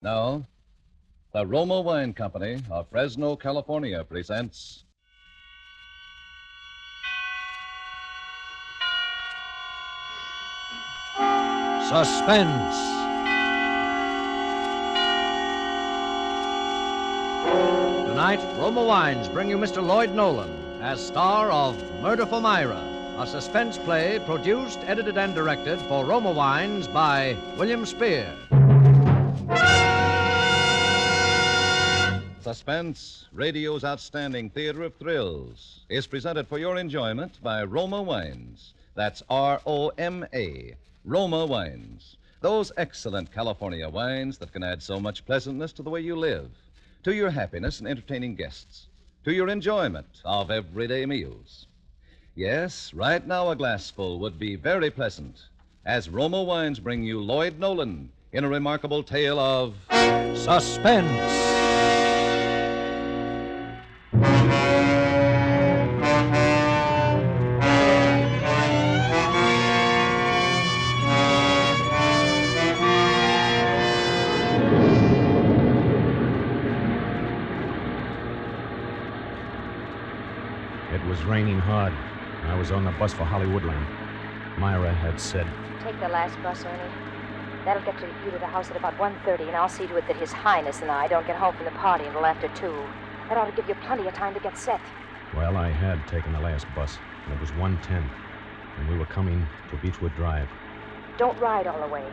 Now, the Roma Wine Company of Fresno, California presents Suspense. Tonight, Roma Wines bring you Mr. Lloyd Nolan as star of Murder for Myra, a suspense play produced, edited, and directed for Roma Wines by William Spear. Suspense, radio's outstanding theater of thrills, is presented for your enjoyment by Roma Wines. That's Roma, Roma Wines. Those excellent California wines that can add so much pleasantness to the way you live, to your happiness in entertaining guests, to your enjoyment of everyday meals. Yes, right now a glassful would be very pleasant, as Roma Wines bring you Lloyd Nolan in a remarkable tale of Suspense. It was raining hard. I was on the bus for Hollywoodland. Myra had said, Take the last bus, Ernie. That'll get you to the house at about 1:30, and I'll see to it that His Highness and I don't get home from the party until after 2. That ought to give you plenty of time to get set. well, I had taken the last bus, and it was 1:10, and we were coming to Beechwood Drive. Don't ride all the way.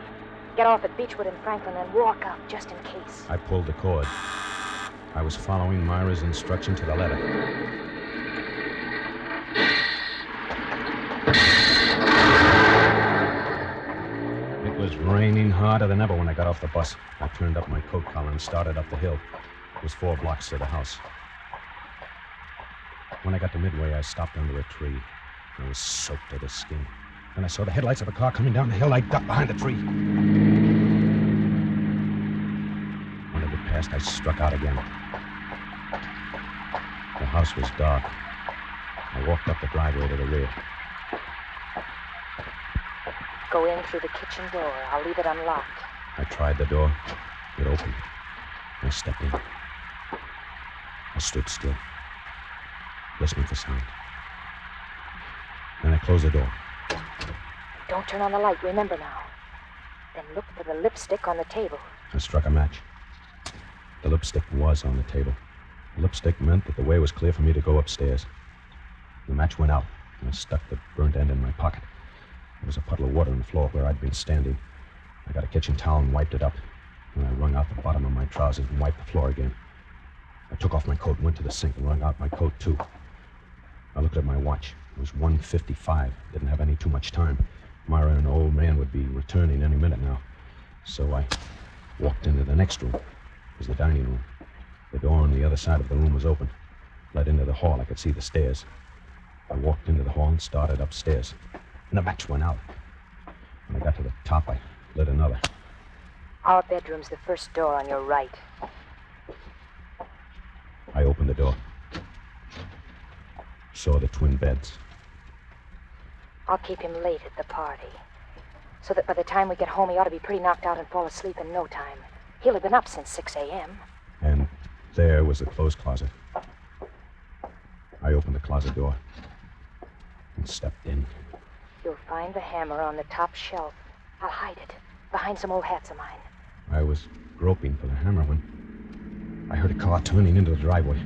Get off at Beechwood and Franklin and walk out just in case. I pulled the cord. I was following Myra's instruction to the letter. It was raining harder than ever when I got off the bus. I turned up my coat collar and started up the hill. It was 4 blocks to the house. When I got to Midway, I stopped under a tree. I was soaked to the skin. Then I saw the headlights of a car coming down the hill. I ducked behind the tree. When it had passed, I struck out again. The house was dark. I walked up the driveway to the rear. Go in through the kitchen door. I'll leave it unlocked. I tried the door. It opened. I stepped in. I stood still, listening for sound. Then I closed the door. Don't turn on the light, remember now. Then look for the lipstick on the table. I struck a match. The lipstick was on the table. The lipstick meant that the way was clear for me to go upstairs. The match went out, and I stuck the burnt end in my pocket. There was a puddle of water on the floor where I'd been standing. I got a kitchen towel and wiped it up. Then I wrung out the bottom of my trousers and wiped the floor again. I took off my coat and went to the sink and wrung out my coat, too. I looked at my watch. It was 1:55. Didn't have any too much time. Myra and the old man would be returning any minute now. So I walked into the next room. It was the dining room. The door on the other side of the room was open. Led into the hall. I could see the stairs. I walked into the hall and started upstairs. And the match went out. When I got to the top, I lit another. Our bedroom's the first door on your right. I opened the door. Saw the twin beds. I'll keep him late at the party, so that by the time we get home, he ought to be pretty knocked out and fall asleep in no time. He'll have been up since 6 a.m. And there was the clothes closet. I opened the closet door and stepped in. You'll find the hammer on the top shelf. I'll hide it behind some old hats of mine. I was groping for the hammer when I heard a car turning into the driveway.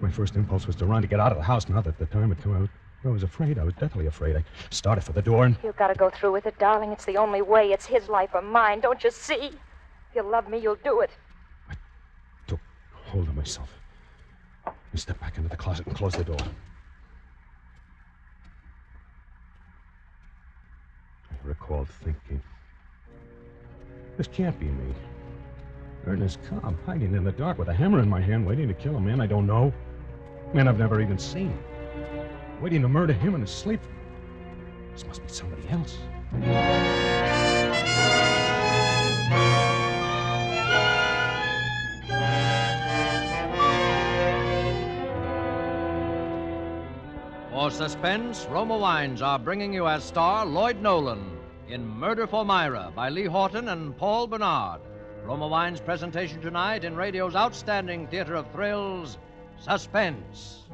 My first impulse was to run to get out of the house. Now that the time had come, I was afraid. I was deathly afraid. I started for the door and... You've got to go through with it, darling. It's the only way. It's his life or mine. Don't you see? If you love me, you'll do it. I took hold of myself. I stepped back into the closet and closed the door. I recalled thinking, this can't be me. Ernest Cobb, hiding in the dark with a hammer in my hand, waiting to kill a man I don't know. A man I've never even seen. Waiting to murder him in his sleep. This must be somebody else. For Suspense, Roma Wines are bringing you as star Lloyd Nolan in Murder for Myra by Lee Horton and Paul Bernard. Roma Wine's presentation tonight in radio's outstanding theater of thrills, Suspense.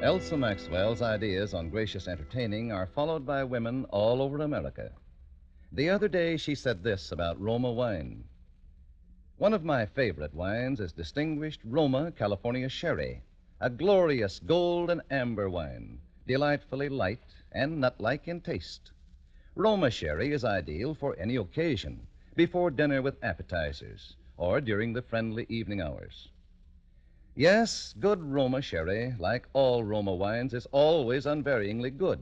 Elsa Maxwell's ideas on gracious entertaining are followed by women all over America. The other day, she said this about Roma wine. One of my favorite wines is distinguished Roma California Sherry, a glorious gold and amber wine, delightfully light and nut-like in taste. Roma Sherry is ideal for any occasion, before dinner with appetizers, or during the friendly evening hours. Yes, good Roma Sherry, like all Roma wines, is always unvaryingly good.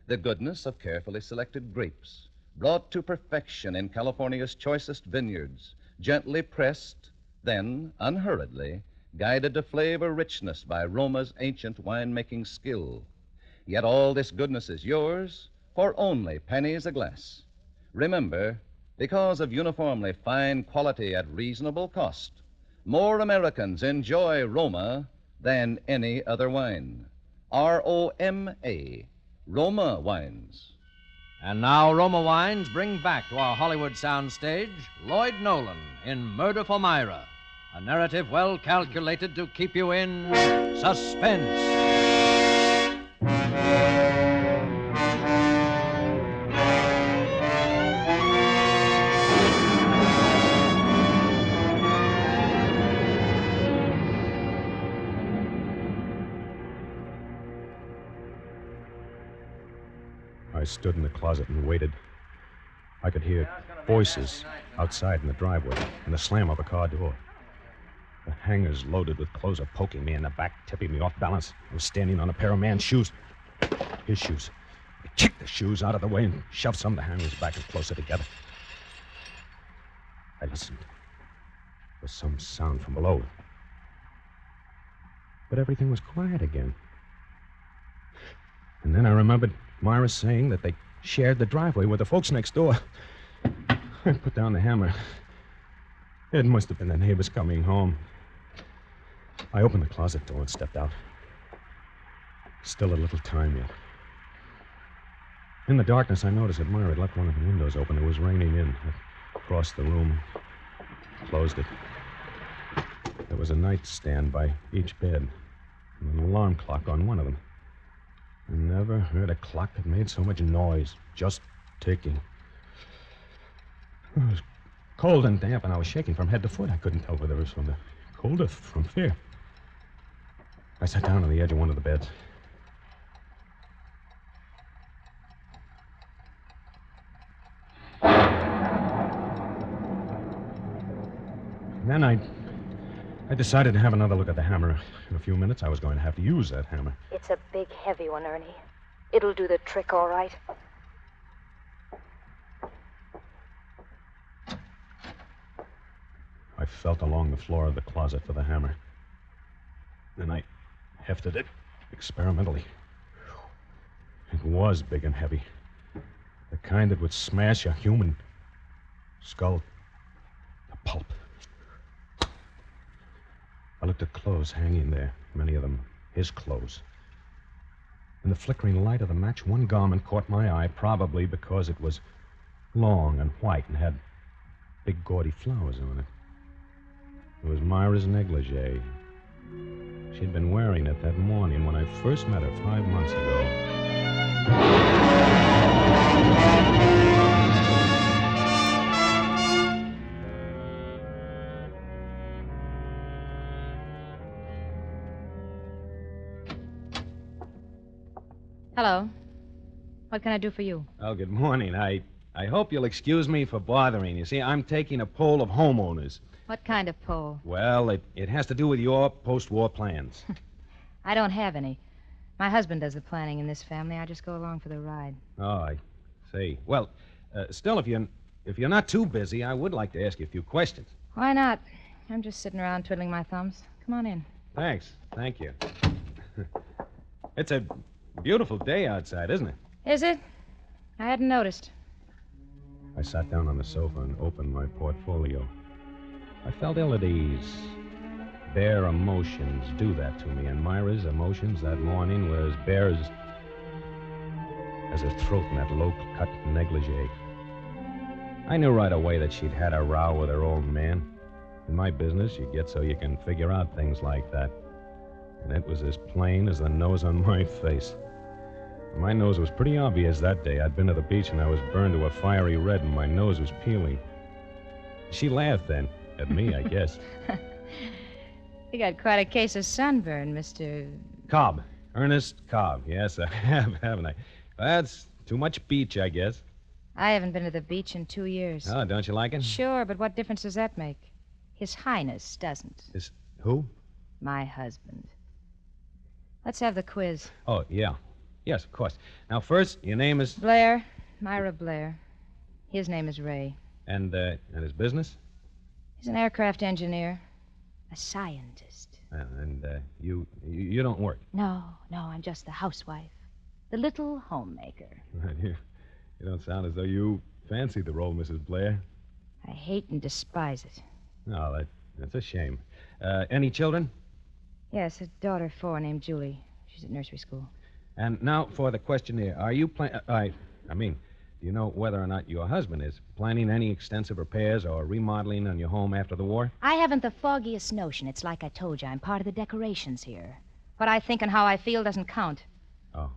The goodness of carefully selected grapes, brought to perfection in California's choicest vineyards, gently pressed, then, unhurriedly, guided to flavor richness by Roma's ancient winemaking skill. Yet all this goodness is yours for only pennies a glass. Remember, because of uniformly fine quality at reasonable cost, more Americans enjoy Roma than any other wine. R-O-M-A, Roma Wines. And now Roma Wines bring back to our Hollywood soundstage Lloyd Nolan in Murder for Myra, a narrative well calculated to keep you in suspense. I stood in the closet and waited. I could hear voices outside in the driveway and the slam of a car door. The hangers loaded with clothes are poking me in the back, tipping me off balance. I was standing on a pair of man's shoes. His shoes. I kicked the shoes out of the way and shoved some of the hangers back and closer together. I listened. There was some sound from below. But everything was quiet again. And then I remembered Myra saying that they shared the driveway with the folks next door. I put down the hammer. It must have been the neighbors coming home. I opened the closet door and stepped out. Still a little time yet. In the darkness, I noticed that Myra had left one of the windows open. It was raining in. I crossed the room, closed it. There was a nightstand by each bed, and an alarm clock on one of them. I never heard a clock that made so much noise, just ticking. It was cold and damp, and I was shaking from head to foot. I couldn't tell whether it was from the cold or from fear. I sat down on the edge of one of the beds. Then I decided to have another look at the hammer. In a few minutes, I was going to have to use that hammer. It's a big, heavy one, Ernie. It'll do the trick, all right. I felt along the floor of the closet for the hammer. Then I hefted it experimentally. It was big and heavy. The kind that would smash a human skull to pulp. I looked at clothes hanging there, many of them his clothes. In the flickering light of the match, one garment caught my eye, probably because it was long and white and had big gaudy flowers on it. It was Myra's negligee. She'd been wearing it that morning when I first met her 5 months ago. Hello. What can I do for you? Oh, good morning. I hope you'll excuse me for bothering you. See, I'm taking a poll of homeowners. What kind of poll? Well, it has to do with your post-war plans. I don't have any. My husband does the planning in this family. I just go along for the ride. Oh, I see. Well, still, if you're not too busy, I would like to ask you a few questions. Why not? I'm just sitting around twiddling my thumbs. Come on in. Thanks. Thank you. It's a beautiful day outside, isn't it? Is it? I hadn't noticed. I sat down on the sofa and opened my portfolio. I felt ill at ease. bare emotions do that to me, and Myra's emotions that morning were as bare as her throat in that low-cut negligee. I knew right away that she'd had a row with her old man. In my business, you get so you can figure out things like that. And it was as plain as the nose on my face. My nose was pretty obvious that day. I'd been to the beach and I was burned to a fiery red and my nose was peeling. She laughed then, at me, I guess. You got quite a case of sunburn, Mr. Cobb. Ernest Cobb. Yes, I have, haven't I? That's too much beach, I guess. I haven't been to the beach in 2 years. Oh, don't you like it? Sure, but what difference does that make? His Highness doesn't. Who? My husband. Let's have the quiz. Oh, yeah. Yes, of course. Now, first, your name is... Blair. Myra Blair. His name is Ray. And his business? He's an aircraft engineer. A scientist. And you don't work? No, I'm just the housewife. The little homemaker. You don't sound as though you fancy the role, Mrs. Blair. I hate and despise it. No, that's a shame. Any children? Yes, a daughter of 4 named Julie. She's at nursery school. And now for the questionnaire. Are you I mean, do you know whether or not your husband is planning any extensive repairs or remodeling on your home after the war? I haven't the foggiest notion. It's like I told you. I'm part of the decorations here. What I think and how I feel doesn't count. Oh.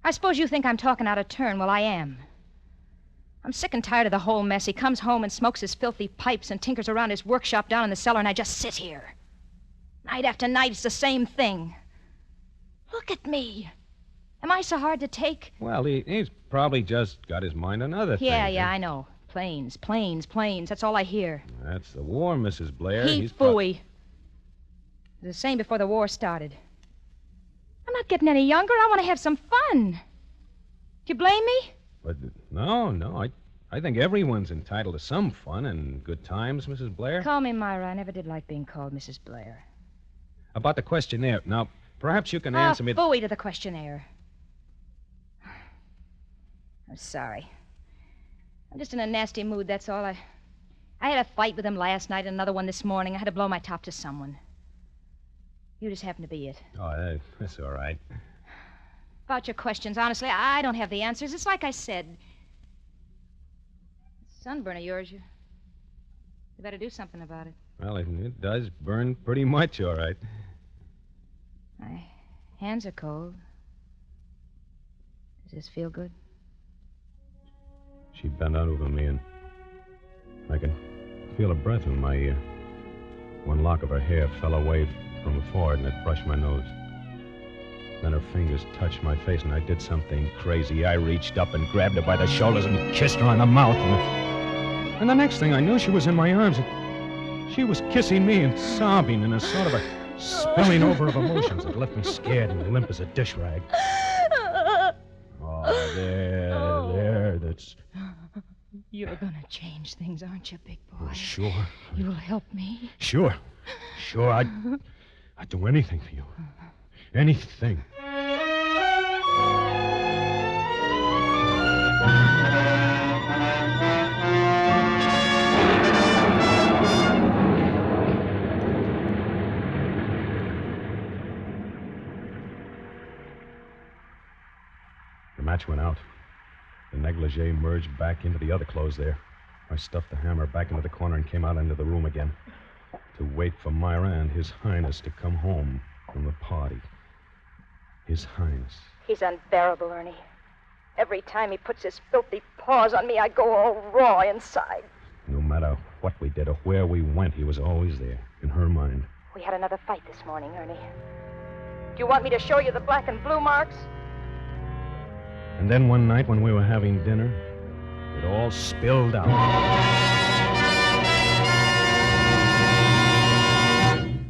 I suppose you think I'm talking out of turn. Well, I am. I'm sick and tired of the whole mess. He comes home and smokes his filthy pipes and tinkers around his workshop down in the cellar, and I just sit here. Night after night, it's the same thing. Look at me. Am I so hard to take? Well, he's probably just got his mind on other things. Yeah, I know. Planes. That's all I hear. That's the war, Mrs. Blair. He's phooey. It was the same before the war started. I'm not getting any younger. I want to have some fun. Do you blame me? But no. I think everyone's entitled to some fun and good times, Mrs. Blair. Call me Myra. I never did like being called Mrs. Blair. About the questionnaire. Now, perhaps you can answer me... Phooey to the questionnaire. I'm sorry. I'm just in a nasty mood, that's all. I had a fight with him last night and another one this morning. I had to blow my top to someone. You just happen to be it. Oh, that's all right. About your questions, honestly, I don't have the answers. It's like I said. Sunburn of yours, you better do something about it. Well, it does burn pretty much, all right. My hands are cold. Does this feel good? She bent out over me, and I could feel her breath in my ear. One lock of her hair fell away from her forehead, and it brushed my nose. Then her fingers touched my face, and I did something crazy. I reached up and grabbed her by the shoulders and kissed her on the mouth. And the next thing I knew, she was in my arms. And she was kissing me and sobbing in a sort of a spilling over of emotions that left me scared and limp as a dish rag. Oh, there, that's... You're gonna change things, aren't you, big boy? Oh, sure. You'll help me? Sure. I'd do anything for you. Anything. The match went out. The negligee merged back into the other clothes there. I stuffed the hammer back into the corner and came out into the room again to wait for Myra and His Highness to come home from the party. His Highness. He's unbearable, Ernie. Every time he puts his filthy paws on me, I go all raw inside. No matter what we did or where we went, he was always there, in her mind. We had another fight this morning, Ernie. Do you want me to show you the black and blue marks? And then one night when we were having dinner, it all spilled out.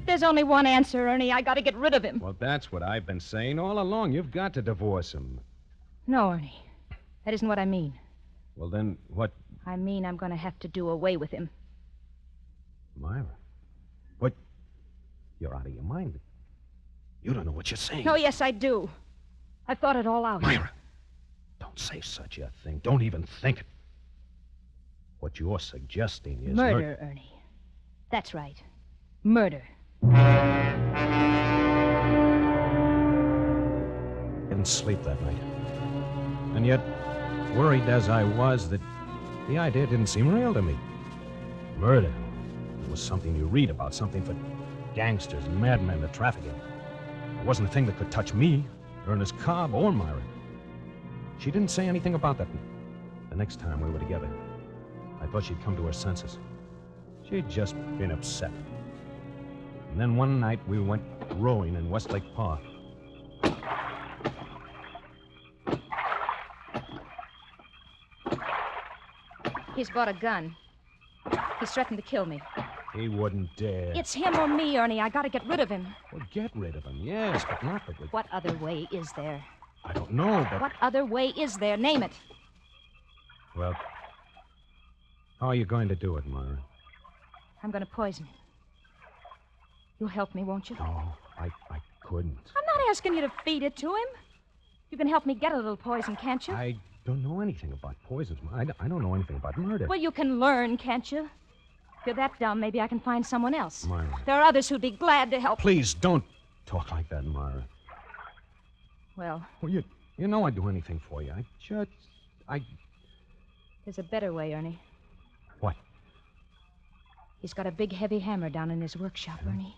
There's only one answer, Ernie. I gotta get rid of him. Well, that's what I've been saying all along. You've got to divorce him. No, Ernie. That isn't what I mean. Well, then what... I mean I'm gonna have to do away with him. Myra? What? You're out of your mind. You don't know what you're saying. Oh, yes, I do. I've thought it all out. Myra, don't say such a thing. Don't even think it. What you're suggesting is... Murder, Ernie. That's right. Murder. I didn't sleep that night. And yet, worried as I was, that the idea didn't seem real to me. Murder. It was something you read about, something for gangsters and madmen to traffic in. It wasn't a thing that could touch me, Ernest Cobb, or Myra. She didn't say anything about that. The next time we were together, I thought she'd come to her senses. She'd just been upset. And then one night we went rowing in Westlake Park. He's bought a gun. He's threatened to kill me. He wouldn't dare. It's him or me, Ernie. I gotta get rid of him. Well, get rid of him, yes, but not the... What other way is there? I don't know, but... What other way is there? Name it. Well, how are you going to do it, Myra? I'm gonna poison him. You'll help me, won't you? No, I couldn't. I'm not asking you to feed it to him. You can help me get a little poison, can't you? I don't know anything about poisons. I don't know anything about murder. Well, you can learn, can't you? If you're that dumb, maybe I can find someone else. Myra. There are others who'd be glad to help. Please, don't talk like that, Myra. Well, You know I'd do anything for you. there's a better way, Ernie. What? He's got a big, heavy hammer down in his workshop, Ernie.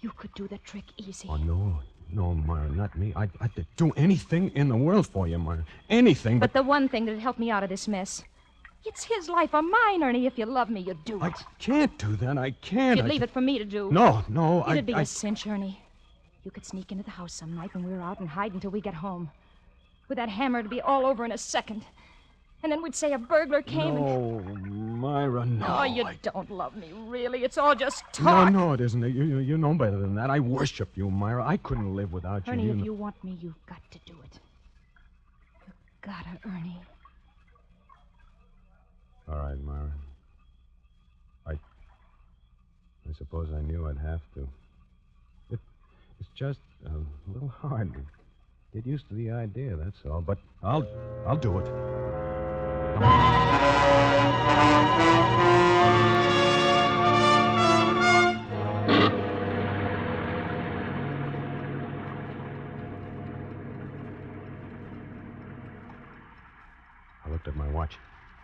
You could do the trick easy. Oh, no, Myra, not me. I'd do anything in the world for you, Myra. Anything, But the one thing that'd help me out of this mess. It's his life or mine, Ernie. If you love me, you'd do it. I can't do that. I can't. You'd leave it for me to do. No, It'd be a cinch, Ernie. You could sneak into the house some night when we were out and hide until we get home. With that hammer, it'd be all over in a second. And then we'd say a burglar came No, Myra, no. Oh, you don't love me, really. It's all just talk. No, it isn't. You know better than that. I worship you, Myra. I couldn't live without you. Ernie, if you want me, you've got to do it. You've gotta, Ernie. All right, Myra. I suppose I knew I'd have to. It's just a little hard to get used to the idea, that's all. But I'll do it. Come I looked at my watch.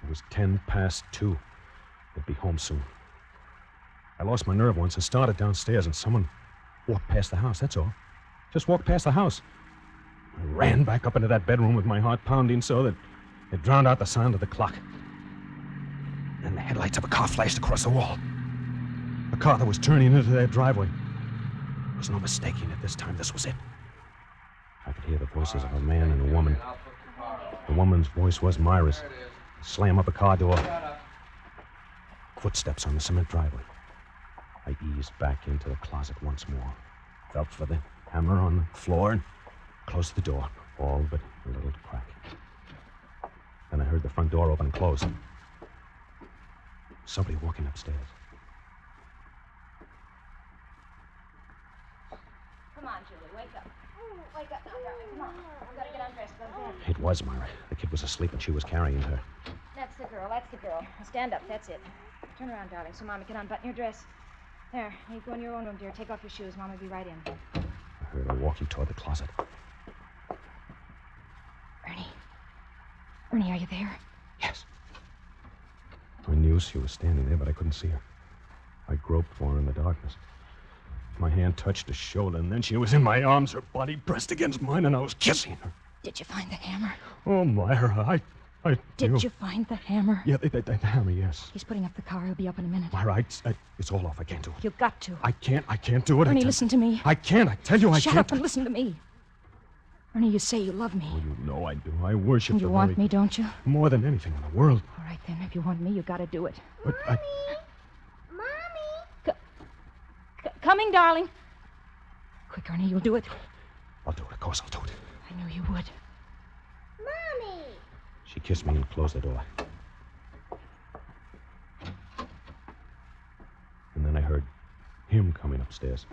It was 2:10. I'd be home soon. I lost my nerve once and started downstairs, and someone walked past the house, that's all. Just walked past the house. I ran back up into that bedroom with my heart pounding so that it drowned out the sound of the clock. Then the headlights of a car flashed across the wall. A car that was turning into their driveway. There was no mistaking it this time. This was it. I could hear the voices of a man and a woman. The woman's voice was Myra's. Slam up a car door. Footsteps on the cement driveway. I eased back into the closet once more. Felt for the hammer on the floor and closed the door, all but a little crack. Then I heard the front door open and close. Somebody walking upstairs. Come on, Julie, wake up. Wake up now, darling. Come on. We've got to get undressed. Go to bed. It was Myra. The kid was asleep and she was carrying her. That's the girl. Now stand up. That's it. Turn around, darling, so Mama can unbutton your dress. There. You go in your own room, dear. Take off your shoes. Mama will be right in. I heard her walking toward the closet. Ernie, are you there? Yes. I knew she was standing there, but I couldn't see her. I groped for her in the darkness. My hand touched her shoulder, and then she was in my arms, her body pressed against mine, and I was kissing her. Did you find the hammer? Oh, Myra, Did you find the hammer? Yeah, the hammer, yes. He's putting up the car. He'll be up in a minute. Myra, it's all off. I can't do it. You've got to. I can't do it. Ernie, listen to me. I can't. I tell you I Shut can't. up and listen to me. Ernie, you say you love me. Oh, you know I do. I worship And you want me, don't you? More than anything in the world. All right, then. If you want me, you got to do it. But Mommy! Coming, darling. Quick, Ernie, you'll do it. I'll do it. Of course I'll do it. I knew you would. Mommy! She kissed me and closed the door. And then I heard him coming upstairs.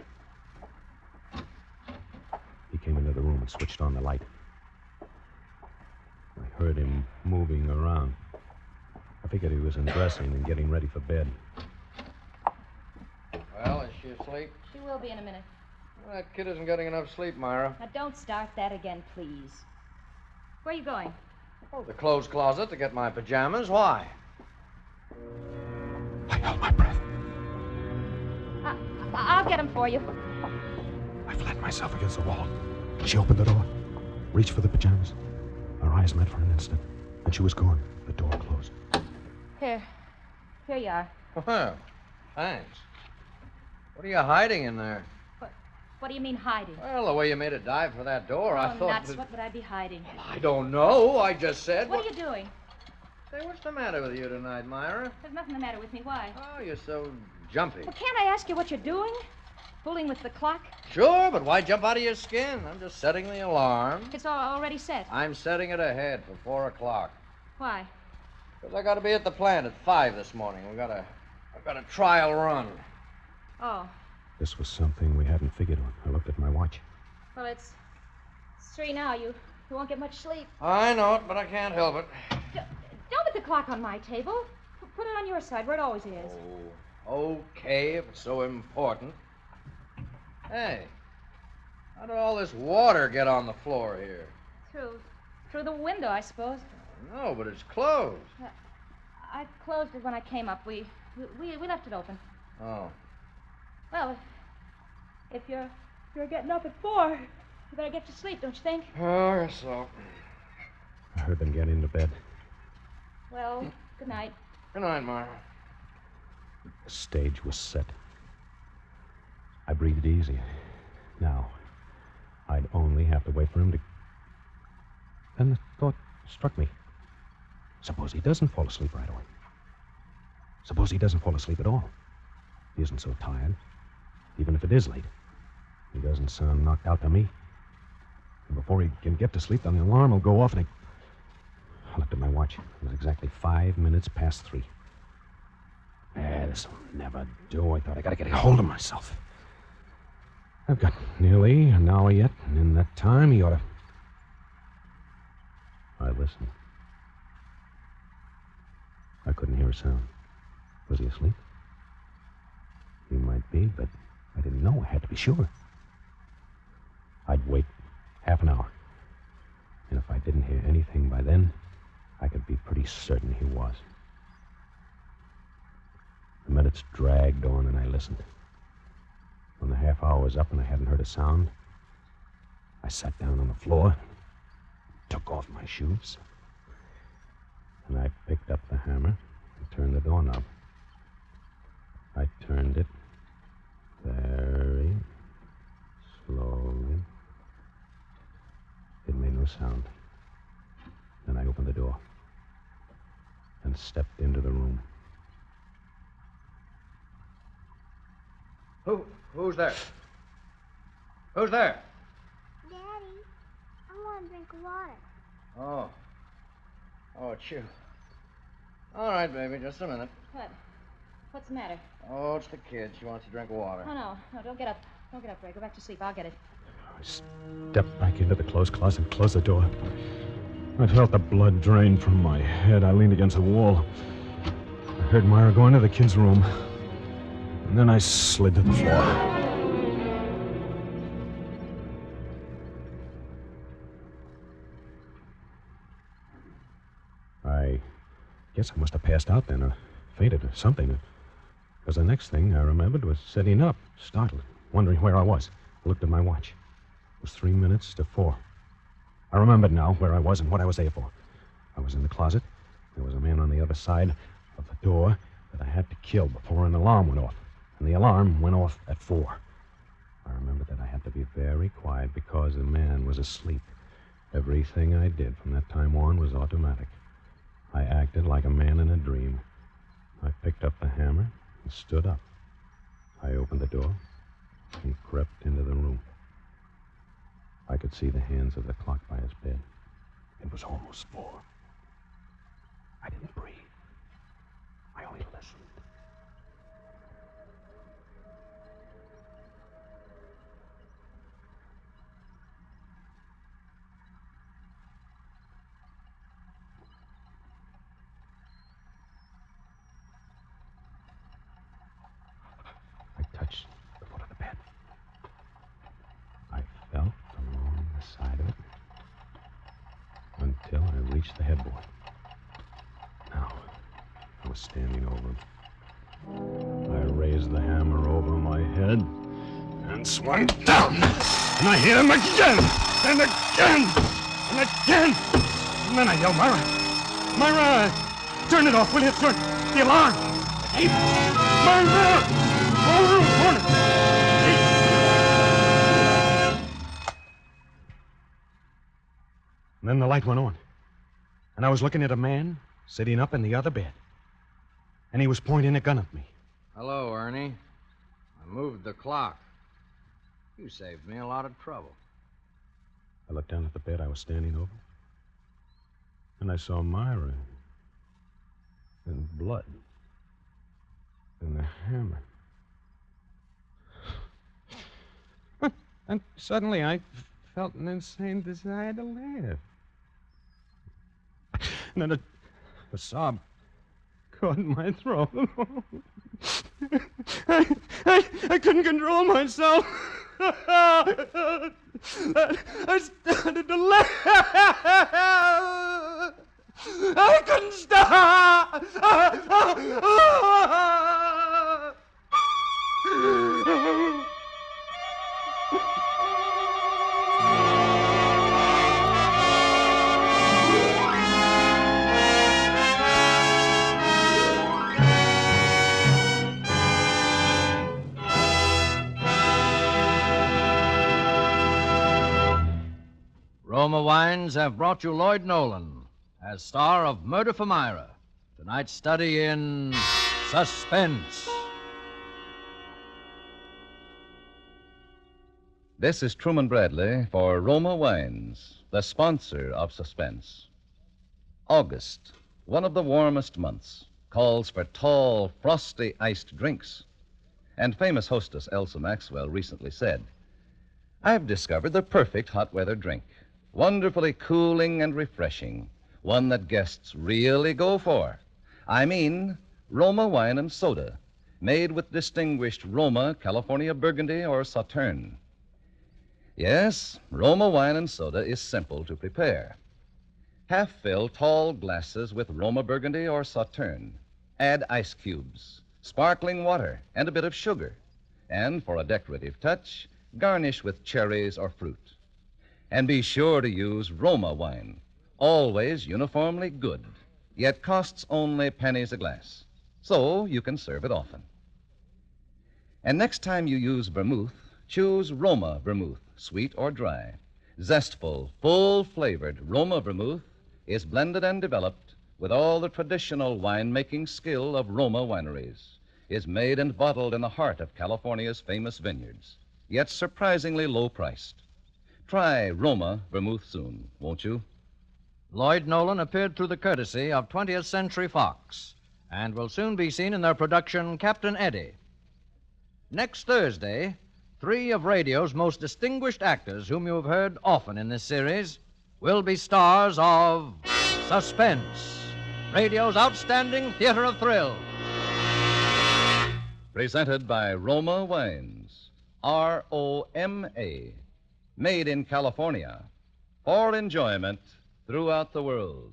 He came into the room and switched on the light. I heard him moving around. I figured he was undressing and getting ready for bed. Well, as she asleep? She will be in a minute. Well, that kid isn't getting enough sleep, Myra. Now, don't start that again, please. Where are you going? Oh, the clothes closet to get my pajamas. Why? I held my breath. I'll get them for you. I flattened myself against the wall. She opened the door, reached for the pajamas. Our eyes met for an instant, and she was gone. The door closed. Here you are. Well, thanks. What are you hiding in there? What do you mean hiding? Well, the way you made a dive for that door, I thought... Nuts. What would I be hiding? I don't know. I just said... What are you doing? Say, what's the matter with you tonight, Myra? There's nothing the matter with me. Why? Oh, you're so jumpy. Well, can't I ask you what you're doing? Fooling with the clock? Sure, but why jump out of your skin? I'm just setting the alarm. It's already set. I'm setting it ahead for 4 o'clock. Why? Because I got to be at the plant at 5 this morning. I've got a trial run. Oh. This was something we hadn't figured on. I looked at my watch. Well, it's 3 now. You won't get much sleep. I know it, but I can't help it. Don't put the clock on my table. Put it on your side, where it always is. Oh, okay, if it's so important. Hey, how did all this water get on the floor here? Through the window, I suppose. No, but it's closed. I closed it when I came up. We left it open. Oh. Well, if you're getting up at 4, you better get to sleep, don't you think? Oh, I guess so. I heard them get into bed. Well, good night. Good night, Myra. The stage was set. I breathed easy. Now, I'd only have to wait for him to... Then the thought struck me. Suppose he doesn't fall asleep right away. Suppose he doesn't fall asleep at all. He isn't so tired. Even if it is late, he doesn't sound knocked out to me. And before he can get to sleep, then the alarm will go off, and I looked at my watch. It was exactly 5 minutes past 3. This'll never do. I thought I gotta get a hold of myself. I've got nearly an hour yet, and in that time he ought to... I listened. I couldn't hear a sound. Was he asleep? He might be, but I didn't know. I had to be sure. I'd wait half an hour. And if I didn't hear anything by then, I could be pretty certain he was. The minutes dragged on, and I listened. When the half hour was up and I hadn't heard a sound, I sat down on the floor, took off my shoes, and I picked up the hammer and turned the doorknob. I turned it very slowly. It made no sound. Then I opened the door and stepped into the room. Who's there? Who's there? Daddy, I want a drink of water. Oh, it's you. All right, baby, just a minute. What? What's the matter? Oh, it's the kid. She wants a drink of water. Oh, no, don't get up. Don't get up, Ray. Go back to sleep. I'll get it. I stepped back into the clothes closet and closed the door. I felt the blood drain from my head. I leaned against the wall. I heard Myra go into the kid's room. And then I slid to the floor. I guess I must have passed out then, or fainted, or something. Because the next thing I remembered was sitting up, startled, wondering where I was. I looked at my watch. It was 3 minutes to 4. I remembered now where I was and what I was there for. I was in the closet. There was a man on the other side of the door that I had to kill before an alarm went off. And the alarm went off at 4. I remembered that I had to be very quiet because the man was asleep. Everything I did from that time on was automatic. I acted like a man in a dream. I picked up the hammer and stood up. I opened the door and crept into the room. I could see the hands of the clock by his bed. It was almost 4. I didn't breathe. I only listened. I touched reached the headboard. Now, I was standing over him. I raised the hammer over my head and swung down. And I hit him again, and again, and again. And then I yelled, Myra! Myra! Turn it off, will you? Turn the alarm! Hey, Myra! Over the corner! And then the light went on. And I was looking at a man sitting up in the other bed. And he was pointing a gun at me. Hello, Ernie. I moved the clock. You saved me a lot of trouble. I looked down at the bed I was standing over. And I saw Myra. And blood. And the hammer. And suddenly I felt an insane desire to laugh. And then a sob caught in my throat. I couldn't control myself. I started to laugh. I couldn't stop. Roma Wines have brought you Lloyd Nolan as star of Murder for Myra, tonight's study in Suspense. This is Truman Bradley for Roma Wines, the sponsor of Suspense. August, one of the warmest months, calls for tall, frosty iced drinks. And famous hostess Elsa Maxwell recently said, "I've discovered the perfect hot weather drink. Wonderfully cooling and refreshing. One that guests really go for. I mean, Roma Wine and Soda, made with distinguished Roma, California Burgundy, or Sauterne. Yes, Roma Wine and Soda is simple to prepare. Half-fill tall glasses with Roma Burgundy or Sauterne. Add ice cubes, sparkling water, and a bit of sugar. And for a decorative touch, garnish with cherries or fruit. And be sure to use Roma wine, always uniformly good, yet costs only pennies a glass, so you can serve it often. And next time you use vermouth, choose Roma vermouth, sweet or dry. Zestful, full-flavored Roma vermouth is blended and developed with all the traditional wine-making skill of Roma wineries, is made and bottled in the heart of California's famous vineyards, yet surprisingly low-priced. Try Roma vermouth soon, won't you? Lloyd Nolan appeared through the courtesy of 20th Century Fox and will soon be seen in their production Captain Eddie. Next Thursday, 3 of radio's most distinguished actors, whom you have heard often in this series, will be stars of Suspense, radio's outstanding theater of thrills. Presented by Roma Wines, R-O-M-A, made in California, for enjoyment throughout the world.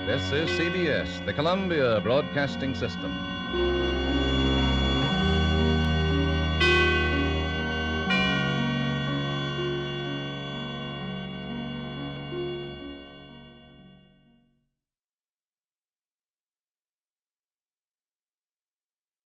This is CBS, the Columbia Broadcasting System.